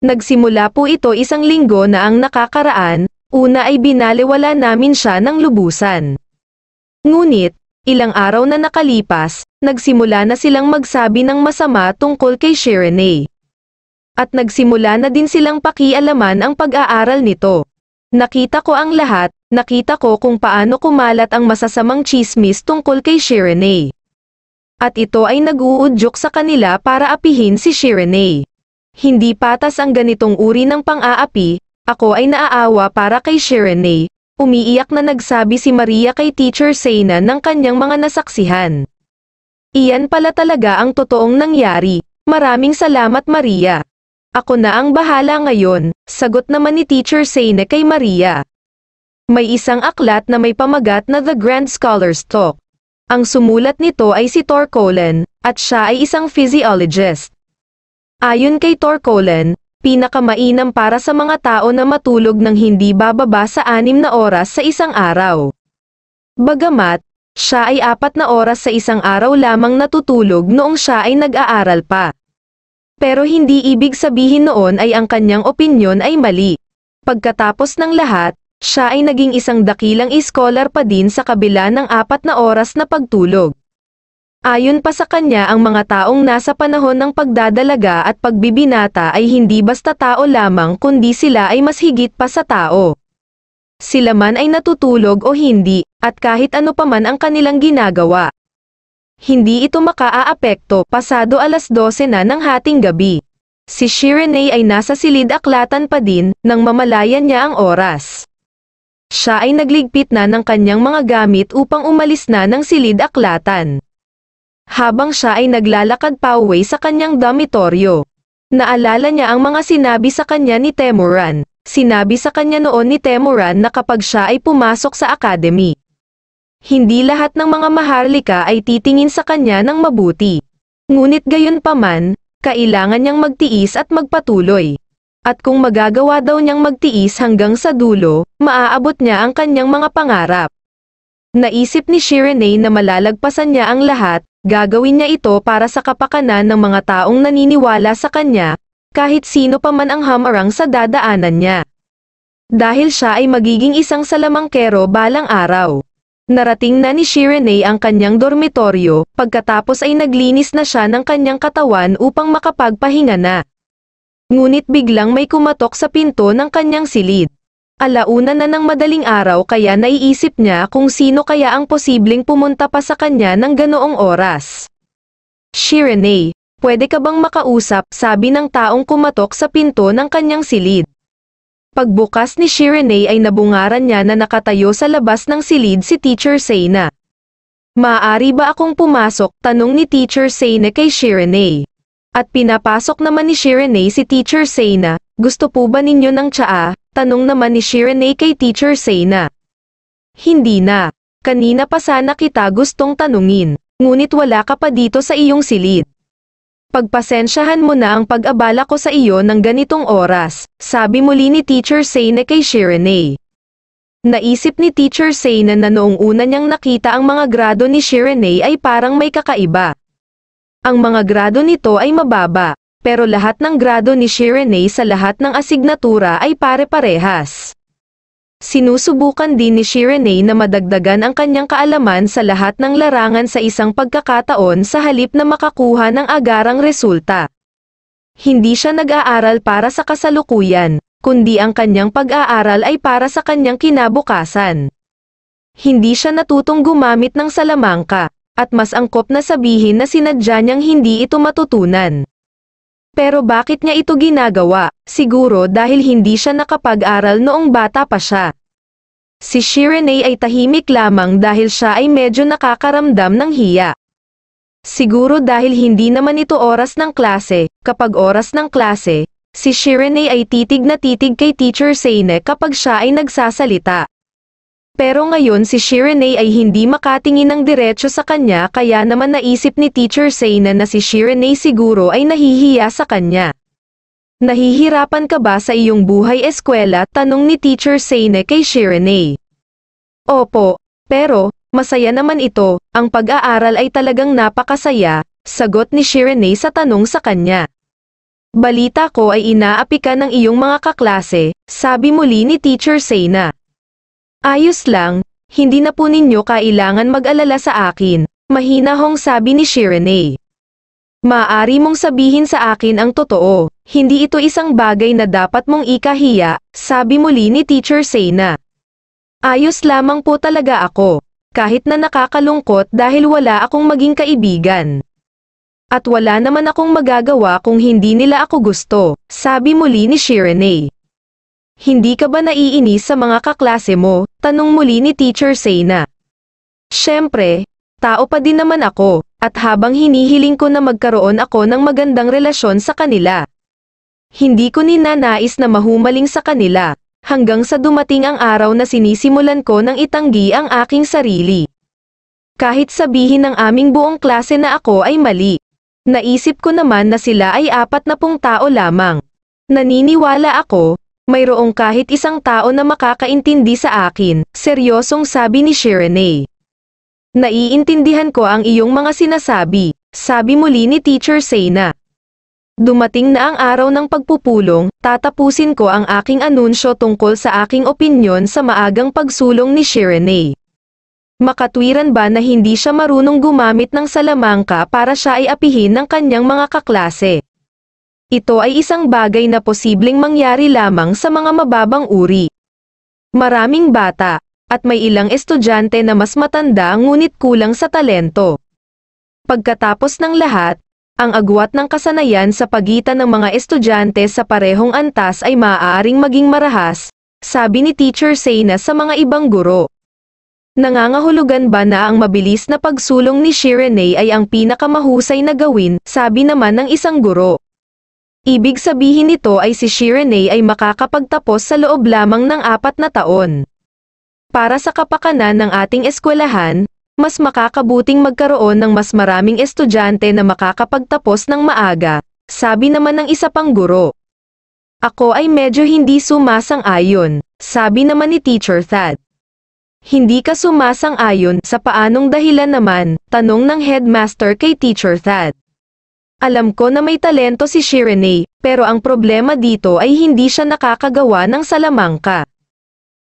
Nagsimula po ito 1 linggo na ang nakakaraan, una ay binaliwala namin siya ng lubusan. Ngunit, ilang araw na nakalipas, nagsimula na silang magsabi ng masama tungkol kay Shiranae. At nagsimula na din silang pakialaman ang pag-aaral nito. Nakita ko ang lahat, nakita ko kung paano kumalat ang masasamang chismis tungkol kay Shiranae. At ito ay nag-uudyok sa kanila para apihin si Shiranae. Hindi patas ang ganitong uri ng pang-aapi, ako ay naaawa para kay Shiranae, umiiyak na nagsabi si Maria kay Teacher Sena ng kanyang mga nasaksihan. Iyan pala talaga ang totoong nangyari, maraming salamat Maria. Ako na ang bahala ngayon, sagot naman ni Teacher Sena kay Maria. May isang aklat na may pamagat na The Grand Scholar's Talk. Ang sumulat nito ay si Torkolan, at siya ay isang physiologist. Ayon kay Torkolan, pinakamainam para sa mga tao na matulog ng hindi bababa sa 6 na oras sa isang araw. Bagamat, siya ay 4 na oras sa isang araw lamang natutulog noong siya ay nag-aaral pa. Pero hindi ibig sabihin noon ay ang kanyang opinyon ay mali. Pagkatapos ng lahat, siya ay naging isang dakilang iskolar pa din sa kabila ng 4 na oras na pagtulog. Ayon pa sa kanya ang mga taong nasa panahon ng pagdadalaga at pagbibinata ay hindi basta tao lamang kundi sila ay mas higit pa sa tao. Sila man ay natutulog o hindi, at kahit ano pa man ang kanilang ginagawa. Hindi ito makaaapekto pasado 12:00 na ng hating gabi. Si Shiranae ay nasa silid-aklatan pa din, nang mamalayan niya ang oras. Siya ay nagligpit na ng kanyang mga gamit upang umalis na ng silid-aklatan. Habang siya ay naglalakad pauwi sa kanyang dormitoryo. Naalala niya ang mga sinabi sa kanya ni Temuran. Sinabi sa kanya noon ni Temuran na kapag siya ay pumasok sa academy, hindi lahat ng mga maharlika ay titingin sa kanya ng mabuti. Ngunit gayunpaman, kailangan niyang magtiis at magpatuloy. At kung magagawa daw niyang magtiis hanggang sa dulo, maaabot niya ang kanyang mga pangarap. Naisip ni Shiranae na malalagpasan niya ang lahat. Gagawin niya ito para sa kapakanan ng mga taong naniniwala sa kanya, kahit sino pa man ang hamarang sa dadaanan niya. Dahil siya ay magiging isang salamangkero balang araw. Narating na ni Shiranae ang kanyang dormitoryo, pagkatapos ay naglinis na siya ng kanyang katawan upang makapagpahinga na. Ngunit biglang may kumatok sa pinto ng kanyang silid. Alauna na ng madaling araw kaya naiisip niya kung sino kaya ang posibleng pumunta pa sa kanya ng ganoong oras. Shiranae, pwede ka bang makausap? Sabi ng taong kumatok sa pinto ng kanyang silid. Pagbukas ni Shiranae ay nabungaran niya na nakatayo sa labas ng silid si Teacher Sena. Maaari ba akong pumasok? Tanong ni Teacher Sena kay Shiranae. At pinapasok naman ni Shiranae si Teacher Sena. Gusto po ba ninyo ng tsaa? Tanong naman ni Shiranae kay Teacher Sena. Hindi na. Kanina pa sana kita gustong tanungin, ngunit wala ka pa dito sa iyong silid. Pagpasensyahan mo na ang pag-abala ko sa iyo ng ganitong oras, sabi muli ni Teacher Sena kay Shiranae. Naisip ni Teacher Sena na noong una niyang nakita ang mga grado ni Shiranae ay parang may kakaiba. Ang mga grado nito ay mababa. Pero lahat ng grado ni Shiranae sa lahat ng asignatura ay pare-parehas. Sinusubukan din ni Shiranae na madagdagan ang kanyang kaalaman sa lahat ng larangan sa isang pagkakataon sa halip na makakuha ng agarang resulta. Hindi siya nag-aaral para sa kasalukuyan, kundi ang kanyang pag-aaral ay para sa kanyang kinabukasan. Hindi siya natutong gumamit ng salamangka, at mas angkop na sabihin na sinadya niyang hindi ito matutunan. Pero bakit niya ito ginagawa? Siguro dahil hindi siya nakapag-aral noong bata pa siya. Si Shiranae ay tahimik lamang dahil siya ay medyo nakakaramdam ng hiya. Siguro dahil hindi naman ito oras ng klase. Kapag oras ng klase, si Shiranae ay titig na titig kay Teacher Sena kapag siya ay nagsasalita. Pero ngayon si Shiranae ay hindi makatingin ng diretso sa kanya kaya naman naisip ni Teacher Sena na si Shiranae siguro ay nahihiya sa kanya. Nahihirapan ka ba sa iyong buhay eskwela? Tanong ni Teacher Sena kay Shiranae. Opo, pero, masaya naman ito, ang pag-aaral ay talagang napakasaya, sagot ni Shiranae sa tanong sa kanya. Balita ko ay inaapi ka ng iyong mga kaklase, sabi muli ni Teacher Sena. Ayos lang, hindi na po ninyo kailangan mag-alala sa akin, mahinahong sabi ni Shirane. Maaari mong sabihin sa akin ang totoo, hindi ito isang bagay na dapat mong ikahiya, sabi muli ni Teacher Sena. Ayos lamang po talaga ako, kahit na nakakalungkot dahil wala akong maging kaibigan. At wala naman akong magagawa kung hindi nila ako gusto, sabi muli ni Shirane. Hindi ka ba naiinis sa mga kaklase mo? Tanong muli ni Teacher Sena. Siyempre, tao pa din naman ako, at habang hinihiling ko na magkaroon ako ng magandang relasyon sa kanila. Hindi ko ninanais na mahumaling sa kanila, hanggang sa dumating ang araw na sinisimulan ko ng itanggi ang aking sarili. Kahit sabihin ng aming buong klase na ako ay mali. Naisip ko naman na sila ay 40 tao lamang. Naniniwala ako, mayroong kahit isang tao na makakaintindi sa akin, seryosong sabi ni Shirane. Naiintindihan ko ang iyong mga sinasabi, sabi muli ni Teacher Sena. Dumating na ang araw ng pagpupulong, tatapusin ko ang aking anunsyo tungkol sa aking opinyon sa maagang pagsulong ni Shirane. Makatwiran ba na hindi siya marunong gumamit ng salamangka para siya ay apihin ng kanyang mga kaklase? Ito ay isang bagay na posibleng mangyari lamang sa mga mababang uri. Maraming bata, at may ilang estudyante na mas matanda ngunit kulang sa talento. Pagkatapos ng lahat, ang agwat ng kasanayan sa pagitan ng mga estudyante sa parehong antas ay maaaring maging marahas, sabi ni Teacher Sena sa mga ibang guro. Nangangahulugan ba na ang mabilis na pagsulong ni Shirane ay ang pinakamahusay na gawin, sabi naman ng isang guro. Ibig sabihin nito ay si Shirane ay makakapagtapos sa loob lamang ng 4 na taon. Para sa kapakanan ng ating eskwelahan, mas makakabuting magkaroon ng mas maraming estudyante na makakapagtapos ng maaga, sabi naman ng isa pang guro. Ako ay medyo hindi sumasang-ayon, sabi naman ni Teacher Thad. Hindi ka sumasang-ayon sa paanong dahilan naman, tanong ng headmaster kay Teacher Thad. Alam ko na may talento si Shirane, pero ang problema dito ay hindi siya nakakagawa ng salamangka.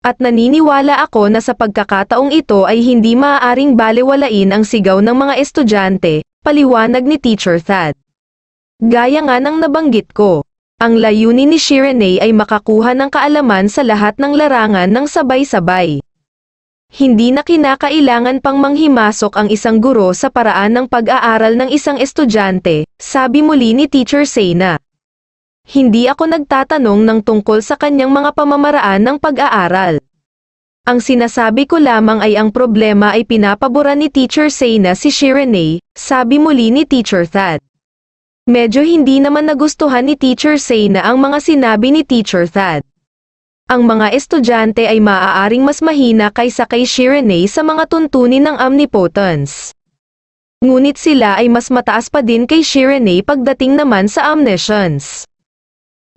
At naniniwala ako na sa pagkakataong ito ay hindi maaaring balewalain ang sigaw ng mga estudyante, paliwanag ni Teacher Thad. Gaya nga ng nabanggit ko, ang layunin ni Shirane ay makakuha ng kaalaman sa lahat ng larangan ng sabay-sabay. Hindi na kinakailangan pang manghimasok ang isang guro sa paraan ng pag-aaral ng isang estudyante, sabi muli ni Teacher Sena. Hindi ako nagtatanong ng tungkol sa kanyang mga pamamaraan ng pag-aaral. Ang sinasabi ko lamang ay ang problema ay pinapabura ni Teacher Sena si Shirane, sabi muli ni Teacher Thad. Medyo hindi naman nagustuhan ni Teacher Sena ang mga sinabi ni Teacher Thad. Ang mga estudyante ay maaaring mas mahina kaysa kay Shirane sa mga tuntunin ng omnipotence. Ngunit sila ay mas mataas pa din kay Shirane pagdating naman sa omniscience.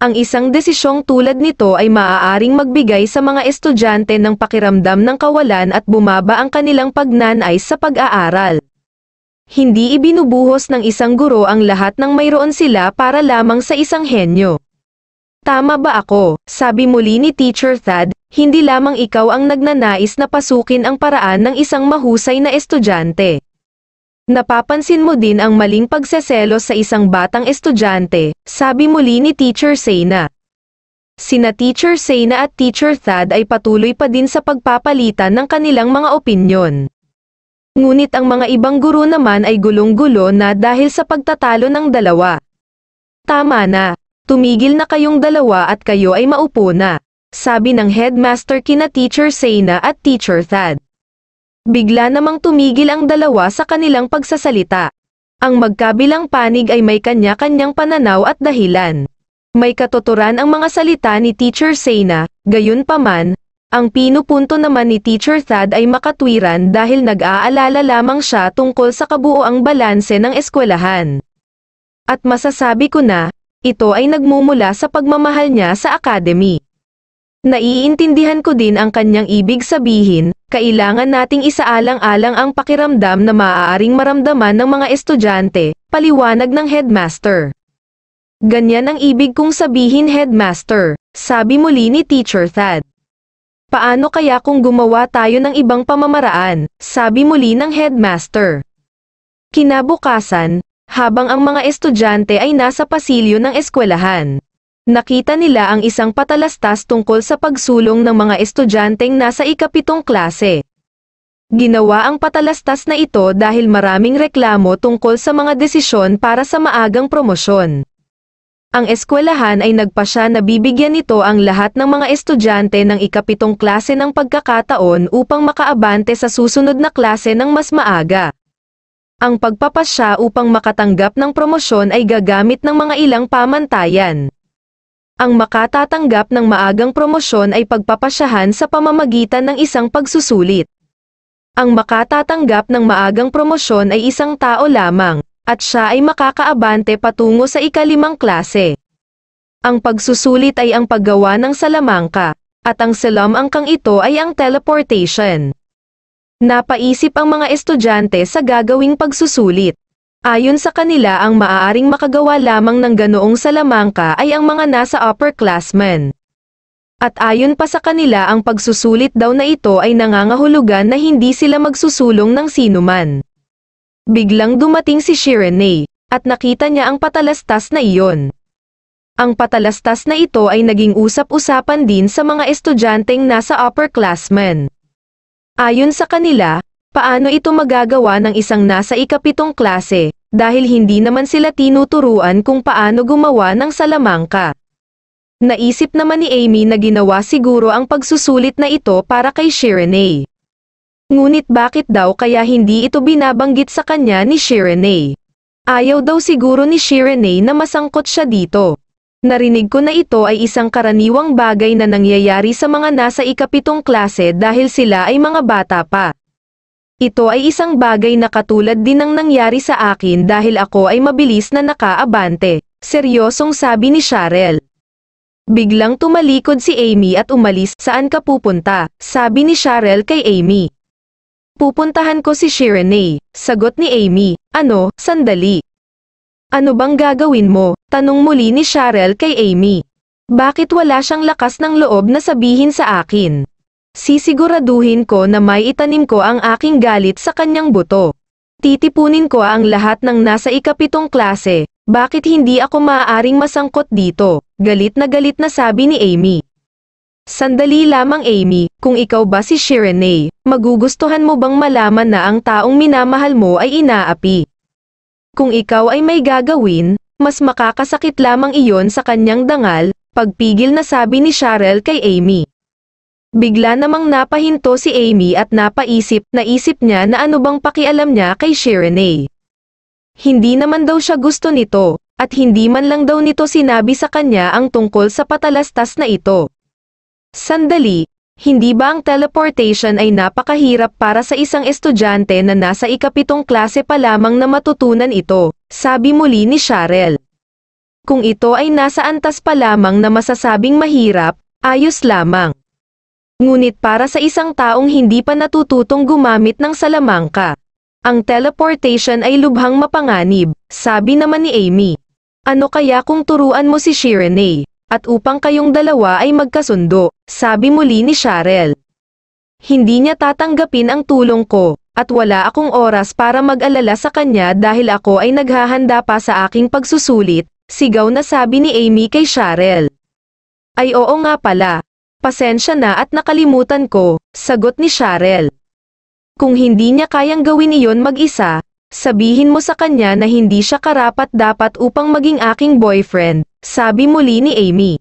Ang isang desisyong tulad nito ay maaaring magbigay sa mga estudyante ng pakiramdam ng kawalan at bumaba ang kanilang pagnanais sa pag-aaral. Hindi ibinubuhos ng isang guro ang lahat ng mayroon sila para lamang sa isang henyo. Tama ba ako? Sabi muli ni Teacher Thad, hindi lamang ikaw ang nagnanais na pasukin ang paraan ng isang mahusay na estudyante. Napapansin mo din ang maling pagseselos sa isang batang estudyante, sabi muli ni Teacher Sena. Sina Teacher Sena at Teacher Thad ay patuloy pa din sa pagpapalitan ng kanilang mga opinyon. Ngunit ang mga ibang guro naman ay gulong-gulo na dahil sa pagtatalo ng dalawa. Tama na. Tumigil na kayong dalawa at kayo ay maupo na, sabi ng headmaster kina Teacher Sena at Teacher Thad. Bigla namang tumigil ang dalawa sa kanilang pagsasalita. Ang magkabilang panig ay may kanya-kanyang pananaw at dahilan. May katuturan ang mga salita ni Teacher Sena, gayunpaman, ang pinupunto naman ni Teacher Thad ay makatwiran dahil nag-aalala lamang siya tungkol sa kabuoang balanse ng eskwelahan. At masasabi ko na, ito ay nagmumula sa pagmamahal niya sa academy. Naiintindihan ko din ang kanyang ibig sabihin, kailangan nating isaalang-alang ang pakiramdam na maaaring maramdaman ng mga estudyante, paliwanag ng headmaster. Ganyan ang ibig kong sabihin, Headmaster, sabi muli ni Teacher Thad. Paano kaya kung gumawa tayo ng ibang pamamaraan, sabi muli ng Headmaster. Kinabukasan, habang ang mga estudyante ay nasa pasilyo ng eskwelahan, nakita nila ang isang patalastas tungkol sa pagsulong ng mga estudyanteng nasa ikapitong klase. Ginawa ang patalastas na ito dahil maraming reklamo tungkol sa mga desisyon para sa maagang promosyon. Ang eskwelahan ay nagpasya na bibigyan nito ang lahat ng mga estudyante ng ikapitong klase ng pagkakataon upang makaabante sa susunod na klase ng mas maaga. Ang pagpapasya upang makatanggap ng promosyon ay gagamit ng mga ilang pamantayan. Ang makatatanggap ng maagang promosyon ay pagpapasyahan sa pamamagitan ng isang pagsusulit. Ang makatatanggap ng maagang promosyon ay isang tao lamang, at siya ay makakaabante patungo sa ikalimang klase. Ang pagsusulit ay ang paggawa ng salamangka, at ang salamangkang ito ay ang teleportation. Napaisip ang mga estudyante sa gagawing pagsusulit. Ayon sa kanila, ang maaaring makagawa lamang ng ganoong salamangka ay ang mga nasa upperclassmen. At ayon pa sa kanila, ang pagsusulit daw na ito ay nangangahulugan na hindi sila magsusulong ng sinuman. Biglang dumating si Shirene, at nakita niya ang patalastas na iyon. Ang patalastas na ito ay naging usap-usapan din sa mga estudyanteng nasa upperclassmen. Ayon sa kanila, paano ito magagawa ng isang nasa ikapitong klase, dahil hindi naman sila tinuturuan kung paano gumawa ng salamangka. Naisip naman ni Amy na ginawa siguro ang pagsusulit na ito para kay Shirene. Ngunit bakit daw kaya hindi ito binabanggit sa kanya ni Shirene? Ayaw daw siguro ni Shirene na masangkot siya dito. Narinig ko na ito ay isang karaniwang bagay na nangyayari sa mga nasa ikapitong klase dahil sila ay mga bata pa. Ito ay isang bagay na katulad din ng nangyari sa akin dahil ako ay mabilis na nakaabante, seryosong sabi ni Cheryl. Biglang tumalikod si Amy at umalis. Saan ka pupunta? Sabi ni Cheryl kay Amy. Pupuntahan ko si Shirene, sagot ni Amy. Ano, sandali. Ano bang gagawin mo? Tanong muli ni Cheryl kay Amy. Bakit wala siyang lakas ng loob na sabihin sa akin? Sisiguraduhin ko na may itanim ko ang aking galit sa kanyang buto. Titipunin ko ang lahat ng nasa ikapitong klase. Bakit hindi ako maaaring masangkot dito? Galit na sabi ni Amy. Sandali lamang Amy, kung ikaw ba si Shirene, magugustuhan mo bang malaman na ang taong minamahal mo ay inaapi? Kung ikaw ay may gagawin, mas makakasakit lamang iyon sa kanyang dangal, pagpigil na sabi ni Cheryl kay Amy. Bigla namang napahinto si Amy at naisip niya na ano bang pakialam niya kay Shirene. Hindi naman daw siya gusto nito, at hindi man lang daw nito sinabi sa kanya ang tungkol sa patalastas na ito. Sandali, hindi ba ang teleportation ay napakahirap para sa isang estudyante na nasa ikapitong klase pa lamang na matutunan ito, sabi muli ni Cheryl. Kung ito ay nasa antas pa lamang na masasabing mahirap, ayos lamang. Ngunit para sa isang taong hindi pa natututong gumamit ng salamangka, ang teleportation ay lubhang mapanganib, sabi naman ni Amy. Ano kaya kung turuan mo si Shirene, at upang kayong dalawa ay magkasundo, sabi muli ni Cheryl. Hindi niya tatanggapin ang tulong ko, at wala akong oras para mag-alala sa kanya dahil ako ay naghahanda pa sa aking pagsusulit, sigaw na sabi ni Amy kay Cheryl. Ay oo nga pala. Pasensya na at nakalimutan ko, sagot ni Cheryl. Kung hindi niya kayang gawin iyon mag-isa, sabihin mo sa kanya na hindi siya karapat-dapat upang maging aking boyfriend, sabi muli ni Amy.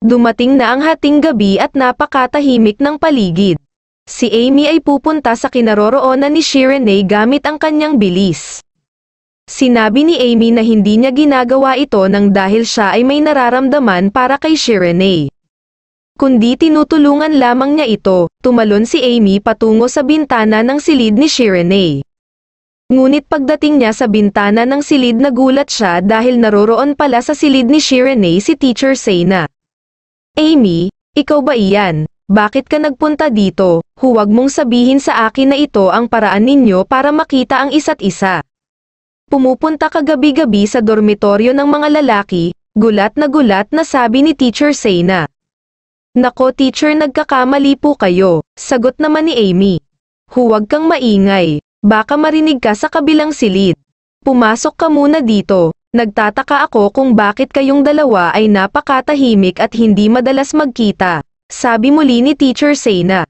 Dumating na ang hating gabi at napakatahimik ng paligid. Si Amy ay pupunta sa kinaroroonan ni Shirene gamit ang kanyang bilis. Sinabi ni Amy na hindi niya ginagawa ito nang dahil siya ay may nararamdaman para kay Shirene. Kundi tinutulungan lamang niya ito. Tumalon si Amy patungo sa bintana ng silid ni Shirene. Ngunit pagdating niya sa bintana ng silid nagulat siya dahil naroroon pala sa silid ni Shirene si Teacher Sena. Amy, ikaw ba iyan? Bakit ka nagpunta dito? Huwag mong sabihin sa akin na ito ang paraan ninyo para makita ang isa't isa. Pumupunta ka gabi-gabi sa dormitoryo ng mga lalaki, gulat na sabi ni Teacher Seyna. Nako teacher, nagkakamali po kayo, sagot naman ni Amy. Huwag kang maingay, baka marinig ka sa kabilang silid. Pumasok ka muna dito, nagtataka ako kung bakit kayong dalawa ay napakatahimik at hindi madalas magkita, sabi muli ni Teacher Seyna.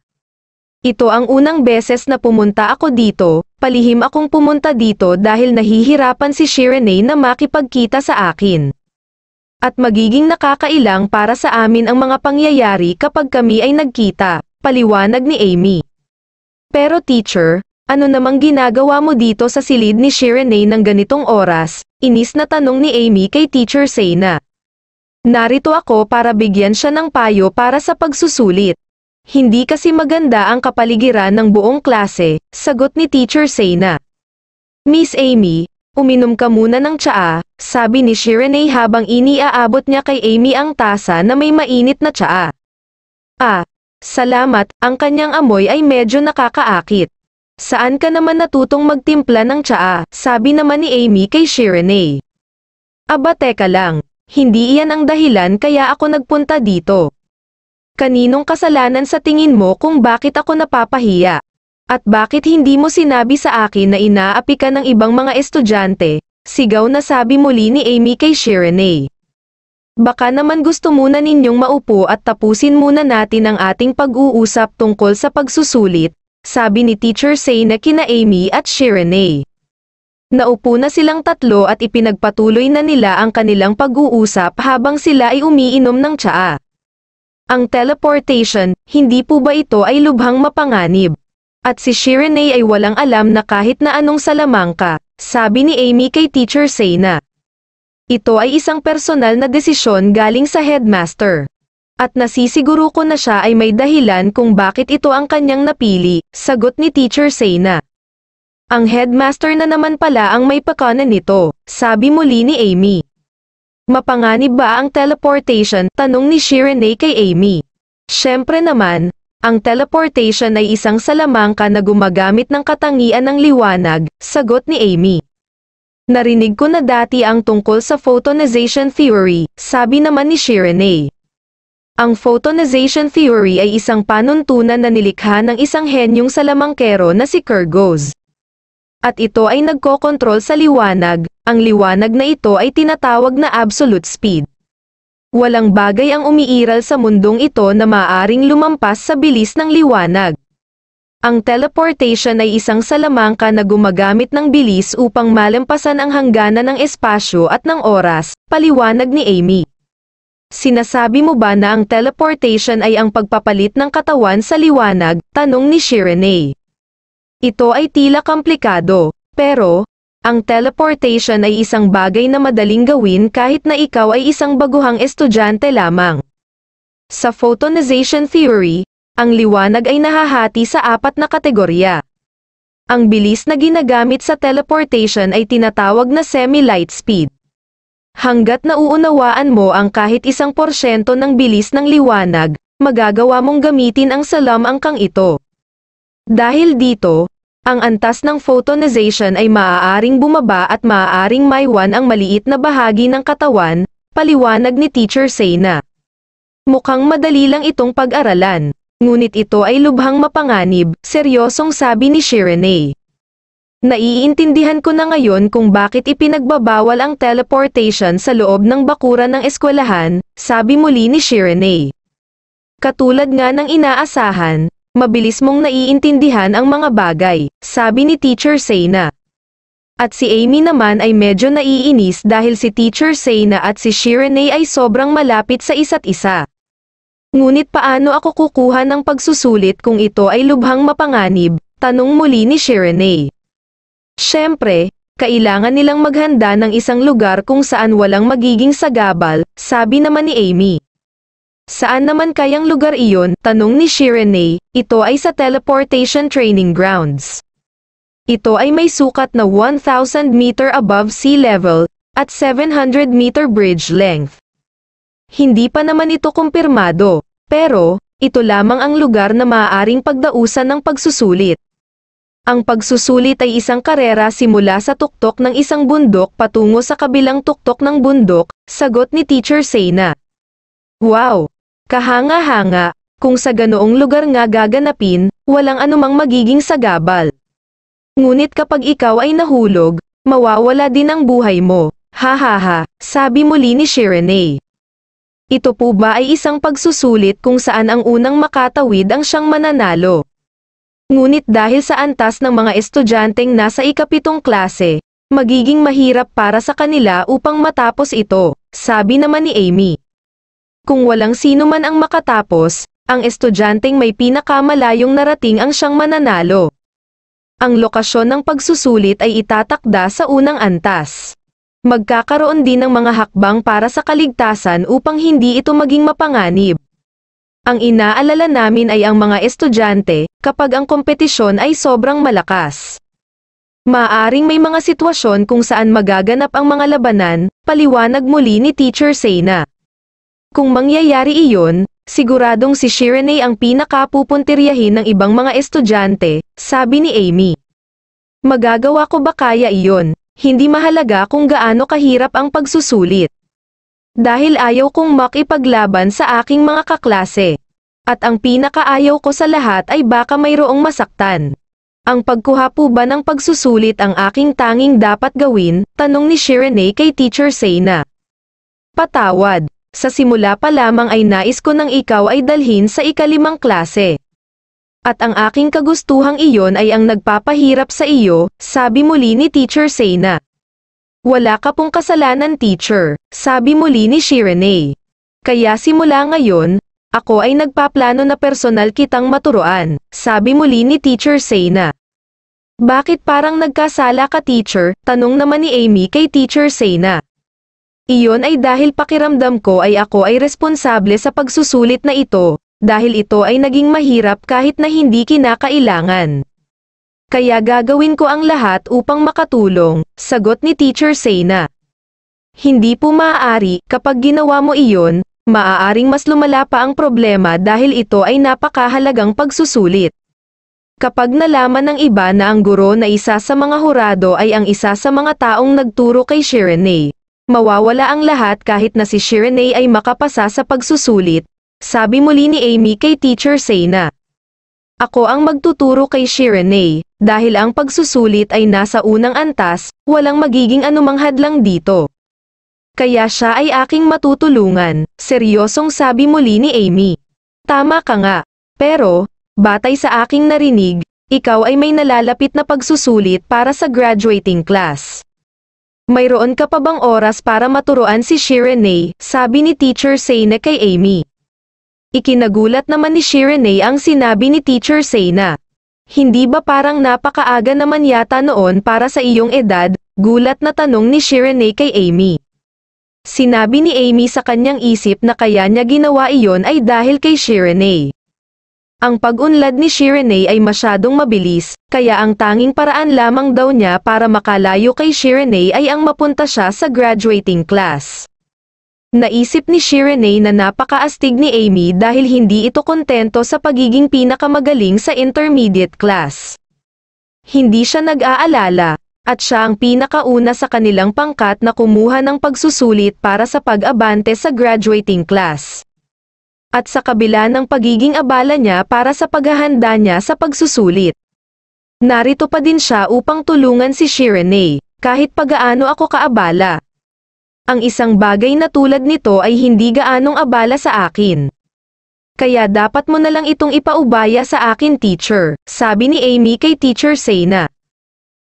Ito ang unang beses na pumunta ako dito, palihim akong pumunta dito dahil nahihirapan si Shiranae na makipagkita sa akin. At magiging nakakailang para sa amin ang mga pangyayari kapag kami ay nagkita, paliwanag ni Amy. Pero teacher, ano namang ginagawa mo dito sa silid ni Shiranae ng ganitong oras? Inis na tanong ni Amy kay Teacher Seyna. Narito ako para bigyan siya ng payo para sa pagsusulit. Hindi kasi maganda ang kapaligiran ng buong klase, sagot ni Teacher Seyna. Miss Amy, uminom ka muna ng tsaa, sabi ni Shiranae habang iniaabot niya kay Amy ang tasa na may mainit na tsaa. Ah, salamat, ang kanyang amoy ay medyo nakakaakit. Saan ka naman natutong magtimpla ng tsaa, sabi naman ni Amy kay Shiranae. Aba teka lang, hindi iyan ang dahilan kaya ako nagpunta dito. Kaninong kasalanan sa tingin mo kung bakit ako napapahiya? At bakit hindi mo sinabi sa akin na inaapi ka ng ibang mga estudyante? Sigaw na sabi muli ni Amy kay Shiranae. Baka naman gusto muna ninyong maupo at tapusin muna natin ang ating pag-uusap tungkol sa pagsusulit, sabi ni Teacher Seyna kina Amy at Shiranae. Naupo na silang tatlo at ipinagpatuloy na nila ang kanilang pag-uusap habang sila ay umiinom ng tsaa. Ang teleportation, hindi po ba ito ay lubhang mapanganib? At si Shiranae ay walang alam na kahit na anong salamangka, sabi ni Amy kay Teacher Seyna. Ito ay isang personal na desisyon galing sa headmaster. At nasisiguro ko na siya ay may dahilan kung bakit ito ang kanyang napili, sagot ni Teacher Seyna. Ang headmaster na naman pala ang may pakanan nito, sabi muli ni Amy. Mapanganib ba ang teleportation? Tanong ni Shiranae kay Amy. Siyempre naman, ang teleportation ay isang salamangka na gumagamit ng katangian ng liwanag, sagot ni Amy. Narinig ko na dati ang tungkol sa photonization theory, sabi naman ni Shiranae. Ang photonization theory ay isang panuntunan na nilikha ng isang henyong salamangkero na si Kyrgos. At ito ay nagkokontrol sa liwanag, ang liwanag na ito ay tinatawag na absolute speed. Walang bagay ang umiiral sa mundong ito na maaaring lumampas sa bilis ng liwanag. Ang teleportation ay isang salamangka na gumagamit ng bilis upang malampasan ang hangganan ng espasyo at ng oras, paliwanag ni Amy. Sinasabi mo ba na ang teleportation ay ang pagpapalit ng katawan sa liwanag? Tanong ni Shiranae. Ito ay tila komplikado, pero, ang teleportation ay isang bagay na madaling gawin kahit na ikaw ay isang baguhang estudyante lamang. Sa photonization theory, ang liwanag ay nahahati sa 4 na kategorya. Ang bilis na ginagamit sa teleportation ay tinatawag na semi-light speed. Hanggat nauunawaan mo ang kahit 1% ng bilis ng liwanag, magagawa mong gamitin ang salamangkang ito. Dahil dito, ang antas ng photonization ay maaaring bumaba at maaaring maiwan ang maliit na bahagi ng katawan, paliwanag ni Teacher Seyna. Mukhang madali lang itong pag-aralan, ngunit ito ay lubhang mapanganib, seryosong sabi ni Shiranae. Naiintindihan ko na ngayon kung bakit ipinagbabawal ang teleportation sa loob ng bakuran ng eskwelahan, sabi muli ni Shiranae. Katulad nga ng inaasahan, mabilis mong naiintindihan ang mga bagay, sabi ni Teacher Seyna. At si Amy naman ay medyo naiinis dahil si Teacher Seyna at si Shiranae ay sobrang malapit sa isa't isa. Ngunit paano ako kukuha ng pagsusulit kung ito ay lubhang mapanganib? Tanong muli ni Shiranae. Siyempre, kailangan nilang maghanda ng isang lugar kung saan walang magiging sagabal, sabi naman ni Amy. Saan naman kayang lugar iyon? Tanong ni Shiranae. Ito ay sa teleportation training grounds. Ito ay may sukat na 1,000 meter above sea level, at 700 meter bridge length. Hindi pa naman ito kumpirmado, pero, ito lamang ang lugar na maaaring pagdausan ng pagsusulit. Ang pagsusulit ay isang karera simula sa tuktok ng isang bundok patungo sa kabilang tuktok ng bundok, sagot ni Teacher Sena. Wow! Kahanga-hanga, kung sa ganoong lugar nga gaganapin, walang anumang magiging sagabal. Ngunit kapag ikaw ay nahulog, mawawala din ang buhay mo. Hahaha, sabi muli ni Shiranae. Ito po ba ay isang pagsusulit kung saan ang unang makatawid ang siyang mananalo? Ngunit dahil sa antas ng mga estudyanteng nasa ikapitong klase, magiging mahirap para sa kanila upang matapos ito, sabi naman ni Amy. Kung walang sino man ang makatapos, ang estudyanteng may pinakamalayong narating ang siyang mananalo. Ang lokasyon ng pagsusulit ay itatakda sa unang antas. Magkakaroon din ng mga hakbang para sa kaligtasan upang hindi ito maging mapanganib. Ang inaalala namin ay ang mga estudyante, kapag ang kompetisyon ay sobrang malakas. Maaring may mga sitwasyon kung saan magaganap ang mga labanan, paliwanag muli ni Teacher Sena. Kung mangyayari iyon, siguradong si Shiranae ang pinakapupuntiryahin ng ibang mga estudyante, sabi ni Amy. Magagawa ko ba kaya iyon? Hindi mahalaga kung gaano kahirap ang pagsusulit. Dahil ayaw kong makipaglaban sa aking mga kaklase. At ang pinakaayaw ko sa lahat ay baka mayroong masaktan. Ang pagkuha po ba ng pagsusulit ang aking tanging dapat gawin? Tanong ni Shiranae kay Teacher Sena. Patawad. Sa simula pa lamang ay nais ko nang ikaw ay dalhin sa ikalimang klase. At ang aking kagustuhang iyon ay ang nagpapahirap sa iyo, sabi muli ni Teacher Sena. Wala ka pong kasalanan, teacher, sabi muli ni Shiranae. Kaya simula ngayon, ako ay nagpaplano na personal kitang maturuan, sabi muli ni Teacher Sena. Bakit parang nagkasala ka, teacher? Tanong naman ni Amy kay Teacher Sena. Iyon ay dahil pakiramdam ko ay ako ay responsable sa pagsusulit na ito, dahil ito ay naging mahirap kahit na hindi kinakailangan. Kaya gagawin ko ang lahat upang makatulong, sagot ni Teacher Sena. Hindi po maaari, kapag ginawa mo iyon, maaaring mas lumala pa ang problema dahil ito ay napakahalagang pagsusulit. Kapag nalaman ng iba na ang guro na isa sa mga hurado ay ang isa sa mga taong nagturo kay Shiranae, mawawala ang lahat kahit na si Shiranae ay makapasa sa pagsusulit, sabi muli ni Amy kay Teacher Sena. Ako ang magtuturo kay Shiranae, dahil ang pagsusulit ay nasa unang antas, walang magiging anumang hadlang dito. Kaya siya ay aking matutulungan, seryosong sabi muli ni Amy. Tama ka nga, pero, batay sa aking narinig, ikaw ay may nalalapit na pagsusulit para sa graduating class. Mayroon ka pa bang oras para maturuan si Shiranae, sabi ni Teacher Sena kay Amy. Ikinagulat naman ni Shiranae ang sinabi ni Teacher Sena. Hindi ba parang napakaaga naman yata noon para sa iyong edad? Gulat na tanong ni Shiranae kay Amy. Sinabi ni Amy sa kanyang isip na kaya niya ginawa iyon ay dahil kay Shiranae. Ang pag-unlad ni Shiranae ay masyadong mabilis, kaya ang tanging paraan lamang daw niya para makalayo kay Shiranae ay ang mapunta siya sa graduating class. Naisip ni Shiranae na napakaastig ni Amy dahil hindi ito kontento sa pagiging pinakamagaling sa intermediate class. Hindi siya nag-aalala, at siya ang pinakauna sa kanilang pangkat na kumuha ng pagsusulit para sa pag-abante sa graduating class. At sa kabila ng pagiging abala niya para sa paghahanda niya sa pagsusulit, narito pa din siya upang tulungan si Shiranae, kahit pagaano ako kaabala. Ang isang bagay na tulad nito ay hindi gaanong abala sa akin. Kaya dapat mo na lang itong ipaubaya sa akin, teacher, sabi ni Amy kay Teacher Sena.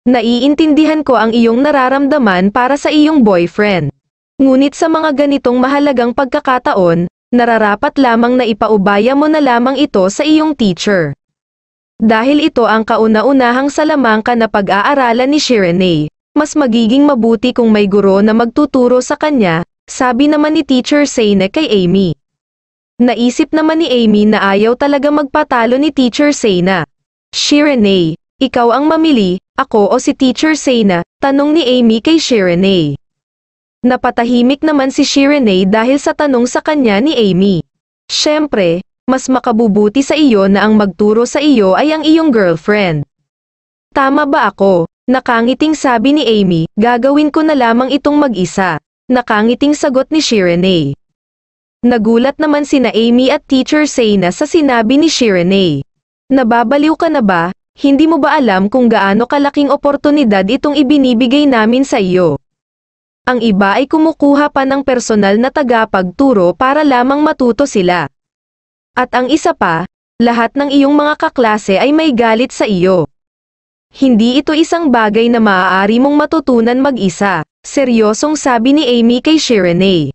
Naiintindihan ko ang iyong nararamdaman para sa iyong boyfriend. Ngunit sa mga ganitong mahalagang pagkakataon, nararapat lamang na ipaubaya mo na lamang ito sa iyong teacher. Dahil ito ang kauna-unahang salamangka na pag-aaralan ni Shiranae, mas magiging mabuti kung may guro na magtuturo sa kanya, sabi naman ni Teacher Sena kay Amy. Naisip naman ni Amy na ayaw talaga magpatalo ni Teacher Sena. Shiranae, ikaw ang mamili, ako o si Teacher Sena, tanong ni Amy kay Shiranae. Napatahimik naman si Shiranae dahil sa tanong sa kanya ni Amy. Siyempre, mas makabubuti sa iyo na ang magturo sa iyo ay ang iyong girlfriend. Tama ba ako? Nakangiting sabi ni Amy, gagawin ko na lamang itong mag-isa. Nakangiting sagot ni Shiranae. Nagulat naman sina Amy at Teacher Sayna sa sinabi ni Shiranae. Nababaliw ka na ba? Hindi mo ba alam kung gaano kalaking oportunidad itong ibinibigay namin sa iyo? Ang iba ay kumukuha pa ng personal na tagapagturo para lamang matuto sila. At ang isa pa, lahat ng iyong mga kaklase ay may galit sa iyo. Hindi ito isang bagay na maaari mong matutunan mag-isa, seryosong sabi ni Amy kay Shiranae.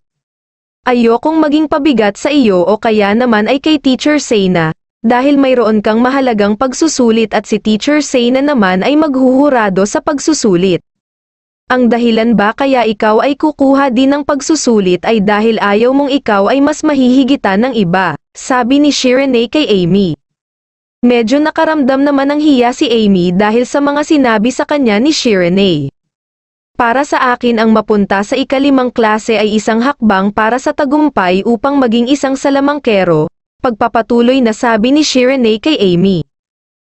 Ayokong maging pabigat sa iyo o kaya naman ay kay Teacher Sayna, dahil mayroon kang mahalagang pagsusulit at si Teacher Sayna naman ay maghuhurado sa pagsusulit. Ang dahilan ba kaya ikaw ay kukuha din ng pagsusulit ay dahil ayaw mong ikaw ay mas mahihigitan ng iba, sabi ni Shiranae kay Amy. Medyo nakaramdam naman ng hiya si Amy dahil sa mga sinabi sa kanya ni Shiranae. Para sa akin ang mapunta sa ika-5 klase ay isang hakbang para sa tagumpay upang maging isang salamangkero, pagpapatuloy na sabi ni Shiranae kay Amy.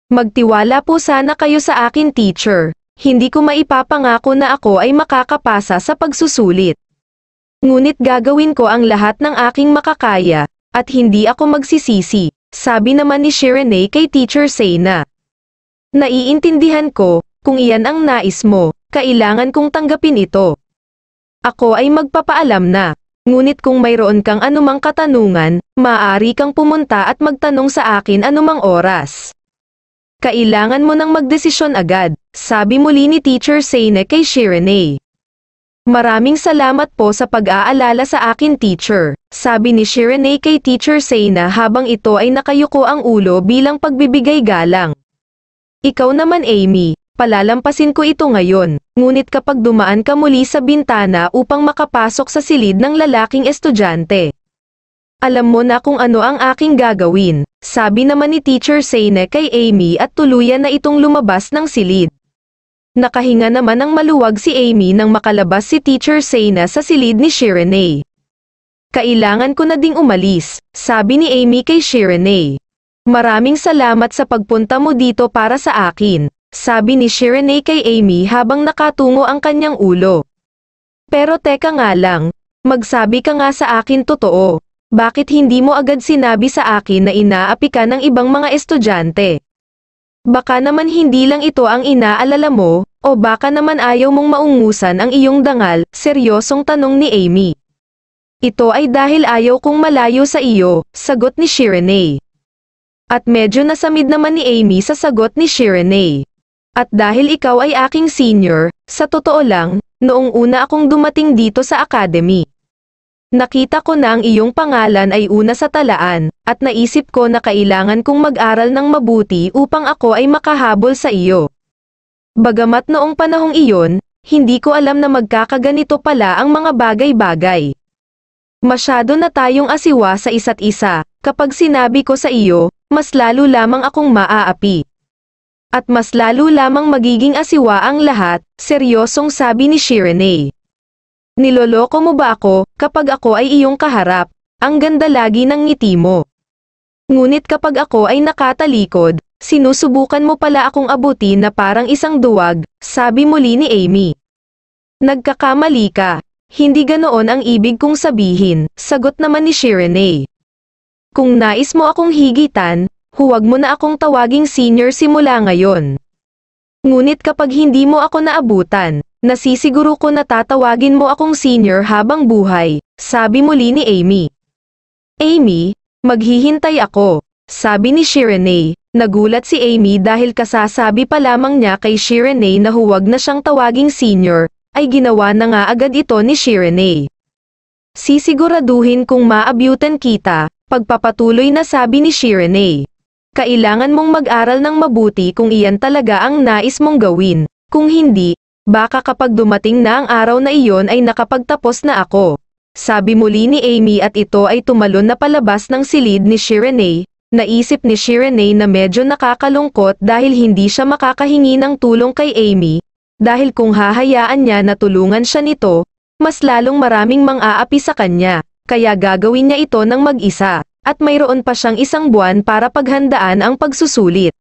Magtiwala po sana kayo sa akin teacher, hindi ko maipapangako na ako ay makakapasa sa pagsusulit. Ngunit gagawin ko ang lahat ng aking makakaya, at hindi ako magsisisi, sabi naman ni Shiranae kay Teacher Sayna. Naiintindihan ko, kung iyan ang nais mo, kailangan kong tanggapin ito. Ako ay magpapaalam na, ngunit kung mayroon kang anumang katanungan, maaari kang pumunta at magtanong sa akin anumang oras. Kailangan mo nang magdesisyon agad, sabi muli ni Teacher Sayna kay Shiranae. Maraming salamat po sa pag-aalala sa akin teacher, sabi ni Shiranae kay Teacher Sayna habang ito ay nakayuko ang ulo bilang pagbibigay galang. Ikaw naman Amy, palalampasin ko ito ngayon, ngunit kapag dumaan ka muli sa bintana upang makapasok sa silid ng lalaking estudyante. Alam mo na kung ano ang aking gagawin, sabi naman ni Teacher Sayna kay Amy at tuluyan na itong lumabas ng silid. Nakahinga naman ng maluwag si Amy nang makalabas si Teacher Sayna sa silid ni Shiranae. Kailangan ko na ding umalis, sabi ni Amy kay Shiranae. Maraming salamat sa pagpunta mo dito para sa akin, sabi ni Shiranae kay Amy habang nakatungo ang kanyang ulo. Pero teka nga lang, magsabi ka nga sa akin totoo, bakit hindi mo agad sinabi sa akin na inaapi ka ng ibang mga estudyante? Baka naman hindi lang ito ang inaalala mo, o baka naman ayaw mong maungusan ang iyong dangal, seryosong tanong ni Amy. Ito ay dahil ayaw kong malayo sa iyo, sagot ni Shiranae. At medyo nasamid naman ni Amy sa sagot ni Shiranae. At dahil ikaw ay aking senior, sa totoo lang, noong una akong dumating dito sa academy. Nakita ko na ang iyong pangalan ay una sa talaan, at naisip ko na kailangan kong mag-aral ng mabuti upang ako ay makahabol sa iyo. Bagamat noong panahong iyon, hindi ko alam na magkakaganito pala ang mga bagay-bagay. Masyado na tayong asiwa sa isa't isa, kapag sinabi ko sa iyo, mas lalo lamang akong maaapi. At mas lalo lamang magiging asiwa ang lahat, seryosong sabi ni Shiranae. Niloloko mo ba ako, kapag ako ay iyong kaharap? Ang ganda lagi ng ngiti mo. Ngunit kapag ako ay nakatalikod, sinusubukan mo pala akong abutin na parang isang duwag, sabi muli ni Amy. Nagkakamali ka. Hindi ganoon ang ibig kong sabihin, sagot naman ni Shiranae. Kung nais mo akong higitan, huwag mo na akong tawaging senior simula ngayon. Ngunit kapag hindi mo ako naabutan, nasisiguro ko na tatawagin mo akong senior habang buhay, sabi muli ni Amy. Amy, maghihintay ako, sabi ni Shiranae. Nagulat si Amy dahil kasasabi pa lamang niya kay Shiranae na huwag na siyang tawaging senior, ay ginawa na nga agad ito ni Shiranae. Sisiguraduhin kung maabyutan kita, pagpapatuloy na sabi ni Shiranae. Kailangan mong mag-aral ng mabuti kung iyan talaga ang nais mong gawin, kung hindi, baka kapag dumating na ang araw na iyon ay nakapagtapos na ako. Sabi muli ni Amy at ito ay tumalon na palabas ng silid ni Shiranae. Naisip ni Shiranae na medyo nakakalungkot dahil hindi siya makakahingi ng tulong kay Amy, dahil kung hahayaan niya na tulungan siya nito, mas lalong maraming mang-aapi sa kanya, kaya gagawin niya ito ng mag-isa, at mayroon pa siyang 1 buwan para paghandaan ang pagsusulit.